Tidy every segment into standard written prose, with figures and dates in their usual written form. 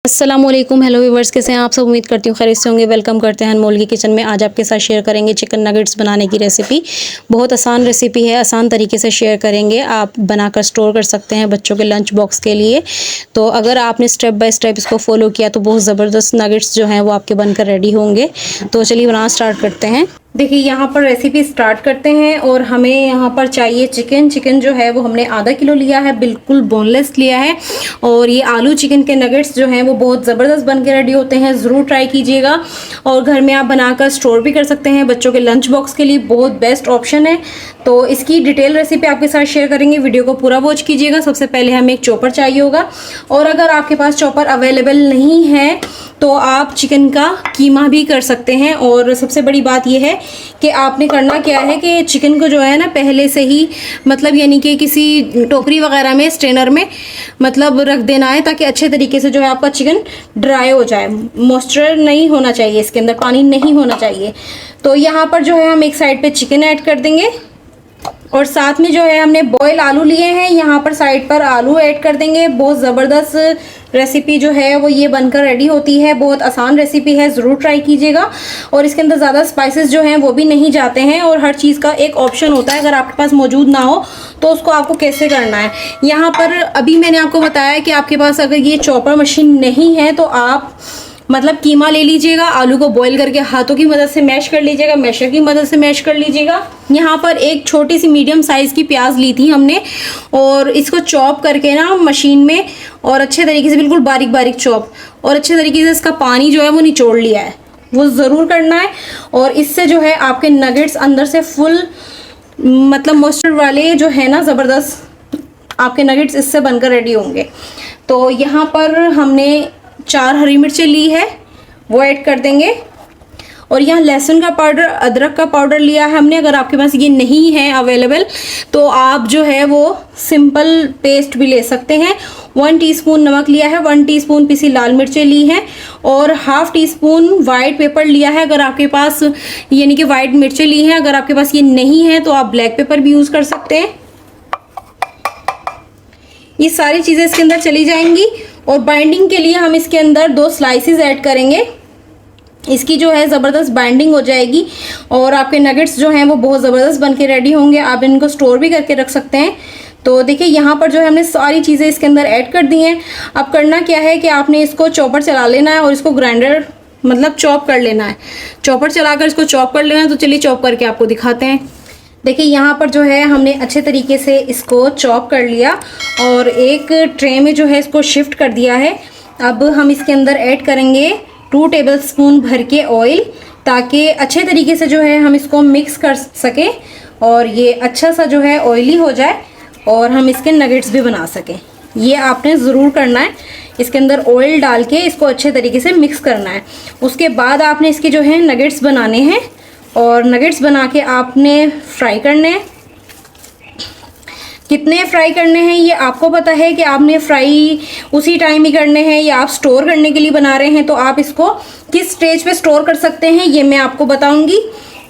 अस्सलामुअलैकुम, hello viewers, कैसे हैं आप सब। उम्मीद करती हूँ खैरियत से होंगे। वेलकम करते हैं अनमोल की किचन में। आज आपके साथ शेयर करेंगे चिकन नगेट्स बनाने की रेसिपी। बहुत आसान रेसिपी है, आसान तरीके से शेयर करेंगे। आप बनाकर स्टोर कर सकते हैं बच्चों के लंच बॉक्स के लिए। तो अगर आपने स्टेप बाय स्टेप इसको फॉलो किया तो बहुत ज़बरदस्त नगेट्स जो हैं वो आपके बनकर रेडी होंगे। तो चलिए बनाना स्टार्ट करते हैं। देखिए यहाँ पर रेसिपी स्टार्ट करते हैं और हमें यहाँ पर चाहिए चिकन जो है वो हमने आधा किलो लिया है, बिल्कुल बोनलेस लिया है। और ये आलू चिकन के नगेट्स जो हैं वो बहुत ज़बरदस्त बन के रेडी होते हैं, ज़रूर ट्राई कीजिएगा। और घर में आप बनाकर स्टोर भी कर सकते हैं, बच्चों के लंच बॉक्स के लिए बहुत बेस्ट ऑप्शन है। तो इसकी डिटेल रेसिपी आपके साथ शेयर करेंगे, वीडियो को पूरा वॉच कीजिएगा। सबसे पहले हमें एक चॉपर चाहिए होगा, और अगर आपके पास चॉपर अवेलेबल नहीं है तो आप चिकन का कीमा भी कर सकते हैं। और सबसे बड़ी बात यह है कि आपने करना क्या है कि चिकन को जो है ना पहले से ही मतलब यानी कि किसी टोकरी वगैरह में, स्ट्रेनर में मतलब रख देना है, ताकि अच्छे तरीके से जो है आपका चिकन ड्राई हो जाए। मॉइस्चर नहीं होना चाहिए, इसके अंदर पानी नहीं होना चाहिए। तो यहाँ पर जो है हम एक साइड पे चिकन ऐड कर देंगे, और साथ में जो है हमने बॉयल आलू लिए हैं, यहाँ पर साइड पर आलू ऐड कर देंगे। बहुत ज़बरदस्त रेसिपी जो है वो ये बनकर रेडी होती है। बहुत आसान रेसिपी है, ज़रूर ट्राई कीजिएगा। और इसके अंदर ज़्यादा स्पाइसेस जो हैं वो भी नहीं जाते हैं, और हर चीज़ का एक ऑप्शन होता है। अगर आपके पास मौजूद ना हो तो उसको आपको कैसे करना है। यहाँ पर अभी मैंने आपको बताया कि आपके पास अगर ये चॉपर मशीन नहीं है तो आप मतलब कीमा ले लीजिएगा, आलू को बॉईल करके हाथों की मदद से मैश कर लीजिएगा, मैशर की मदद से मैश कर लीजिएगा। यहाँ पर एक छोटी सी मीडियम साइज़ की प्याज ली थी हमने, और इसको चॉप करके ना मशीन में, और अच्छे तरीके से बिल्कुल बारीक बारीक चॉप, और अच्छे तरीके से इसका पानी जो है वो निचोड़ लिया है, वो ज़रूर करना है। और इससे जो है आपके नगेट्स अंदर से फुल मतलब मॉइस्चर वाले जो है ना ज़बरदस्त आपके नगेट्स इससे बनकर रेडी होंगे। तो यहाँ पर हमने 4 हरी मिर्चें ली है, वो ऐड कर देंगे। और यहाँ लहसुन का पाउडर, अदरक का पाउडर लिया है हमने। अगर आपके पास ये नहीं है अवेलेबल तो आप जो है वो सिंपल पेस्ट भी ले सकते हैं। 1 टीस्पून नमक लिया है, 1 टीस्पून पिसी लाल मिर्चें ली हैं, और ½ टीस्पून वाइट पेपर लिया है। अगर आपके पास यानी कि वाइट मिर्चें ली हैं, अगर आपके पास ये नहीं है तो आप ब्लैक पेपर भी यूज़ कर सकते हैं। ये सारी चीज़ें इसके अंदर चली जाएंगी। और बाइंडिंग के लिए हम इसके अंदर 2 स्लाइसेस ऐड करेंगे। इसकी जो है ज़बरदस्त बाइंडिंग हो जाएगी, और आपके नगेट्स जो हैं वो बहुत ज़बरदस्त बन के रेडी होंगे। आप इनको स्टोर भी करके रख सकते हैं। तो देखिए यहाँ पर जो है हमने सारी चीज़ें इसके अंदर ऐड कर दी हैं। अब करना क्या है कि आपने इसको चॉपर चला लेना है, और इसको ग्राइंडर मतलब चॉप कर लेना है। चॉपर चलाकर इसको चॉप कर लेना है। तो चलिए चॉप करके आपको दिखाते हैं। देखिए यहाँ पर जो है हमने अच्छे तरीके से इसको चॉप कर लिया, और एक ट्रे में जो है इसको शिफ्ट कर दिया है। अब हम इसके अंदर ऐड करेंगे 2 टेबलस्पून भर के ऑयल, ताकि अच्छे तरीके से जो है हम इसको मिक्स कर सकें, और ये अच्छा सा जो है ऑयली हो जाए, और हम इसके नगेट्स भी बना सकें। ये आपने ज़रूर करना है। इसके अंदर ऑयल डाल के इसको अच्छे तरीके से मिक्स करना है। उसके बाद आपने इसके जो है नगेट्स बनाने हैं, और नगेट्स बना के आपने फ्राई करने हैं। कितने फ्राई करने हैं ये आपको पता है कि आपने फ्राई उसी टाइम ही करने हैं, या आप स्टोर करने के लिए बना रहे हैं तो आप इसको किस स्टेज पे स्टोर कर सकते हैं ये मैं आपको बताऊंगी।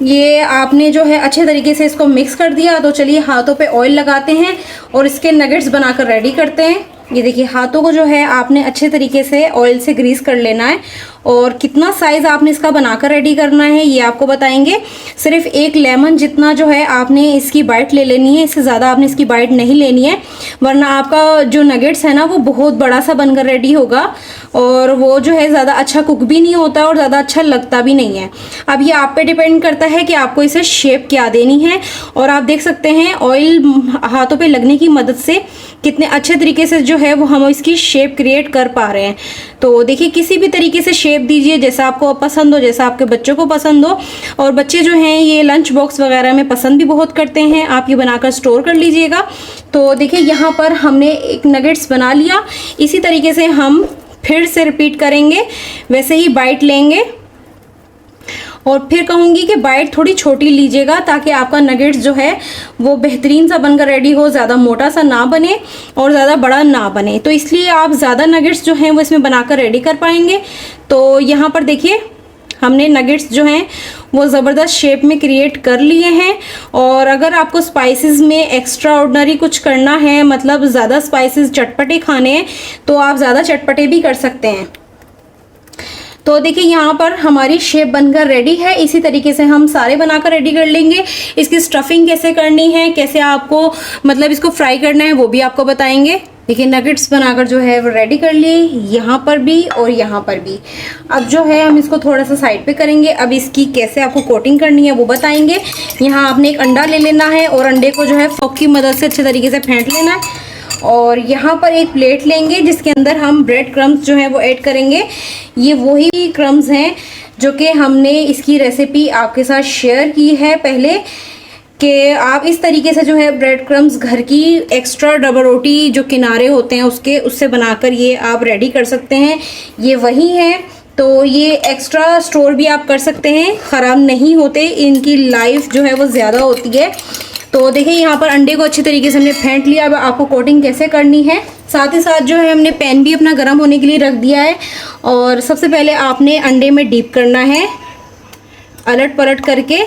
ये आपने जो है अच्छे तरीके से इसको मिक्स कर दिया। तो चलिए हाथों पे ऑयल लगाते हैं और इसके नगेट्स बनाकर रेडी करते हैं। ये देखिए हाथों को जो है आपने अच्छे तरीके से ऑयल से ग्रीस कर लेना है, और कितना साइज़ आपने इसका बनाकर रेडी करना है ये आपको बताएंगे। सिर्फ एक लेमन जितना जो है आपने इसकी बाइट ले लेनी है, इससे ज़्यादा आपने इसकी बाइट नहीं लेनी है, वरना आपका जो नगेट्स है ना वो बहुत बड़ा सा बनकर रेडी होगा, और वो जो है ज़्यादा अच्छा कुक भी नहीं होता और ज़्यादा अच्छा लगता भी नहीं है। अब ये आप पे डिपेंड करता है कि आपको इसे शेप क्या देनी है। और आप देख सकते हैं ऑयल हाथों पे लगने की मदद से कितने अच्छे तरीके से जो है वो हम इसकी शेप क्रिएट कर पा रहे हैं। तो देखिए किसी भी तरीके से शेप दीजिए जैसा आपको पसंद हो, जैसा आपके बच्चों को पसंद हो। और बच्चे जो हैं ये लंच बॉक्स वगैरह में पसंद भी बहुत करते हैं। आप ये बनाकर स्टोर कर लीजिएगा। तो देखिए यहाँ पर हमने एक नगेट्स बना लिया। इसी तरीके से हम फिर से रिपीट करेंगे, वैसे ही बाइट लेंगे। और फिर कहूँगी कि बाइट थोड़ी छोटी लीजिएगा, ताकि आपका नगेट्स जो है वो बेहतरीन सा बनकर रेडी हो, ज़्यादा मोटा सा ना बने और ज़्यादा बड़ा ना बने। तो इसलिए आप ज़्यादा नगेट्स जो हैं वो इसमें बनाकर रेडी कर पाएंगे। तो यहाँ पर देखिए हमने नगेट्स जो हैं वो ज़बरदस्त शेप में क्रिएट कर लिए हैं। और अगर आपको स्पाइसेस में एक्स्ट्रा ऑर्डिनरी कुछ करना है, मतलब ज़्यादा स्पाइसेस चटपटे खाने हैं, तो आप ज़्यादा चटपटे भी कर सकते हैं। तो देखिए यहाँ पर हमारी शेप बनकर रेडी है। इसी तरीके से हम सारे बनाकर रेडी कर लेंगे। इसकी स्टफिंग कैसे करनी है, कैसे आपको मतलब इसको फ्राई करना है, वो भी आपको बताएंगे। देखिए नगेट्स बनाकर जो है वो रेडी कर लिए, यहाँ पर भी और यहाँ पर भी। अब जो है हम इसको थोड़ा सा साइड पे करेंगे। अब इसकी कैसे आपको कोटिंग करनी है वो बताएंगे। यहाँ आपने एक अंडा ले लेना है और अंडे को जो है फोक की मदद से अच्छे तरीके से फेंट लेना है। और यहाँ पर एक प्लेट लेंगे जिसके अंदर हम ब्रेड क्रम्स जो है वो ऐड करेंगे। ये वही क्रम्स हैं जो कि हमने इसकी रेसिपी आपके साथ शेयर की है पहले, कि आप इस तरीके से जो है ब्रेड क्रम्स घर की एक्स्ट्रा डबल रोटी जो किनारे होते हैं उससे बनाकर ये आप रेडी कर सकते हैं। ये वही है, तो ये एक्स्ट्रा स्टोर भी आप कर सकते हैं, ख़राब नहीं होते, इनकी लाइफ जो है वो ज़्यादा होती है। तो देखिए यहाँ पर अंडे को अच्छे तरीके से हमने फेंट लिया। अब आपको कोटिंग कैसे करनी है, साथ ही साथ जो है हमने पैन भी अपना गर्म होने के लिए रख दिया है। और सबसे पहले आपने अंडे में डीप करना है, अलट पलट करके।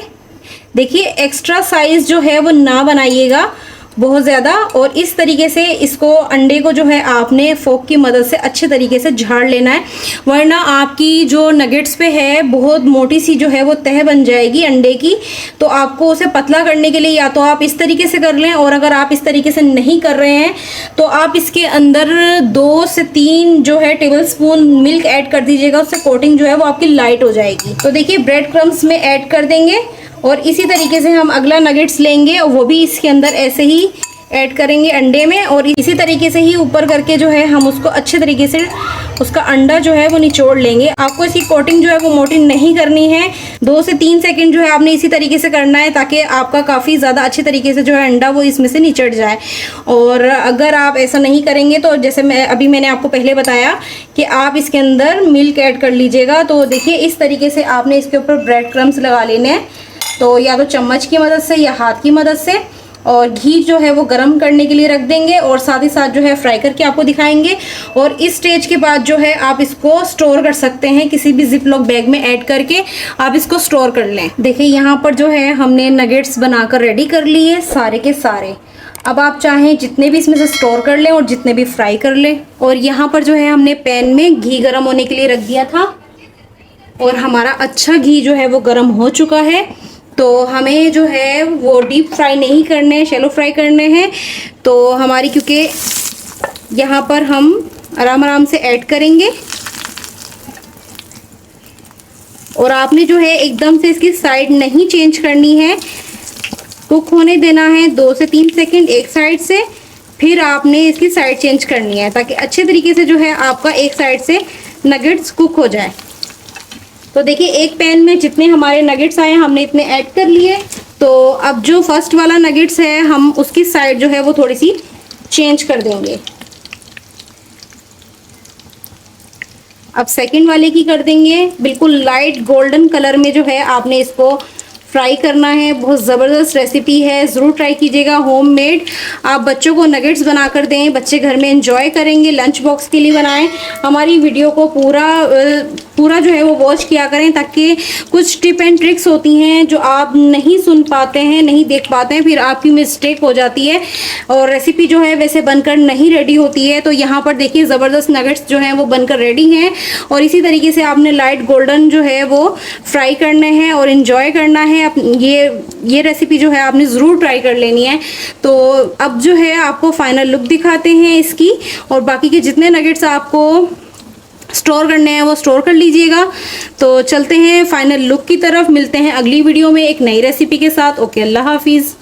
देखिए एक्स्ट्रा साइज जो है वो ना बनाइएगा बहुत ज़्यादा, और इस तरीके से इसको अंडे को जो है आपने फोक की मदद से अच्छे तरीके से झाड़ लेना है, वरना आपकी जो नगेट्स पे है बहुत मोटी सी जो है वो तह बन जाएगी अंडे की। तो आपको उसे पतला करने के लिए या तो आप इस तरीके से कर लें, और अगर आप इस तरीके से नहीं कर रहे हैं तो आप इसके अंदर 2 से 3 जो है टेबलस्पून मिल्क ऐड कर दीजिएगा, उससे कोटिंग जो है वो आपकी लाइट हो जाएगी। तो देखिए ब्रेड क्रम्स में ऐड कर देंगे, और इसी तरीके से हम अगला नगेट्स लेंगे और वो भी इसके अंदर ऐसे ही ऐड करेंगे अंडे में, और इसी तरीके से ही ऊपर करके जो है हम उसको अच्छे तरीके से उसका अंडा जो है वो निचोड़ लेंगे। आपको इसकी कोटिंग जो है वो मोटी नहीं करनी है, 2 से 3 सेकंड जो है आपने इसी तरीके से करना है, ताकि आपका काफ़ी ज़्यादा अच्छे तरीके से जो है अंडा वो इसमें से निचड़ जाए। और अगर आप ऐसा नहीं करेंगे तो जैसे मैंने आपको पहले बताया कि आप इसके अंदर मिल्क ऐड कर लीजिएगा। तो देखिए इस तरीके से आपने इसके ऊपर ब्रेड क्रम्स लगा लेने हैं, तो या तो चम्मच की मदद से या हाथ की मदद से। और घी जो है वो गरम करने के लिए रख देंगे, और साथ ही साथ जो है फ्राई करके आपको दिखाएंगे। और इस स्टेज के बाद जो है आप इसको स्टोर कर सकते हैं, किसी भी जिप लॉक बैग में ऐड करके आप इसको स्टोर कर लें। देखिए यहाँ पर जो है हमने नगेट्स बनाकर रेडी कर लिए सारे के सारे। अब आप चाहें जितने भी इसमें से स्टोर कर लें और जितने भी फ्राई कर लें। और यहाँ पर जो है हमने पैन में घी गरम होने के लिए रख दिया था, और हमारा अच्छा घी जो है वो गरम हो चुका है। तो हमें जो है वो डीप फ्राई नहीं करने हैं, शैलो फ्राई करने हैं। तो हमारी क्योंकि यहाँ पर हम आराम आराम से ऐड करेंगे, और आपने जो है एकदम से इसकी साइड नहीं चेंज करनी है, कुक होने देना है 2 से 3 सेकंड एक साइड से, फिर आपने इसकी साइड चेंज करनी है, ताकि अच्छे तरीके से जो है आपका एक साइड से नगेट्स कुक हो जाए। तो देखिए एक पैन में जितने हमारे नगेट्स आए हमने इतने ऐड कर लिए। तो अब जो फर्स्ट वाला नगेट्स है हम उसकी साइड जो है वो थोड़ी सी चेंज कर देंगे। अब सेकंड वाले की कर देंगे, बिल्कुल लाइट गोल्डन कलर में जो है आपने इसको फ्राई करना है। बहुत ज़बरदस्त रेसिपी है, ज़रूर ट्राई कीजिएगा, होममेड। आप बच्चों को नगेट्स बनाकर दें, बच्चे घर में एंजॉय करेंगे। लंच बॉक्स के लिए बनाएं। हमारी वीडियो को पूरा जो है वो वॉच किया करें, ताकि कुछ टिप एंड ट्रिक्स होती हैं जो आप नहीं सुन पाते हैं, नहीं देख पाते हैं, फिर आपकी मिस्टेक हो जाती है और रेसिपी जो है वैसे बनकर नहीं रेडी होती है। तो यहाँ पर देखिए ज़बरदस्त नगेट्स जो हैं वो बनकर रेडी हैं, और इसी तरीके से आपने लाइट गोल्डन जो है वो फ्राई करने हैं और इन्जॉय करना है। ये रेसिपी जो है आपने ज़रूर ट्राई कर लेनी है। तो अब जो है आपको फाइनल लुक दिखाते हैं इसकी, और बाकी के जितने नगेट्स आपको स्टोर करने हैं वो स्टोर कर लीजिएगा। तो चलते हैं फाइनल लुक की तरफ, मिलते हैं अगली वीडियो में एक नई रेसिपी के साथ। ओके, अल्लाह हाफिज़।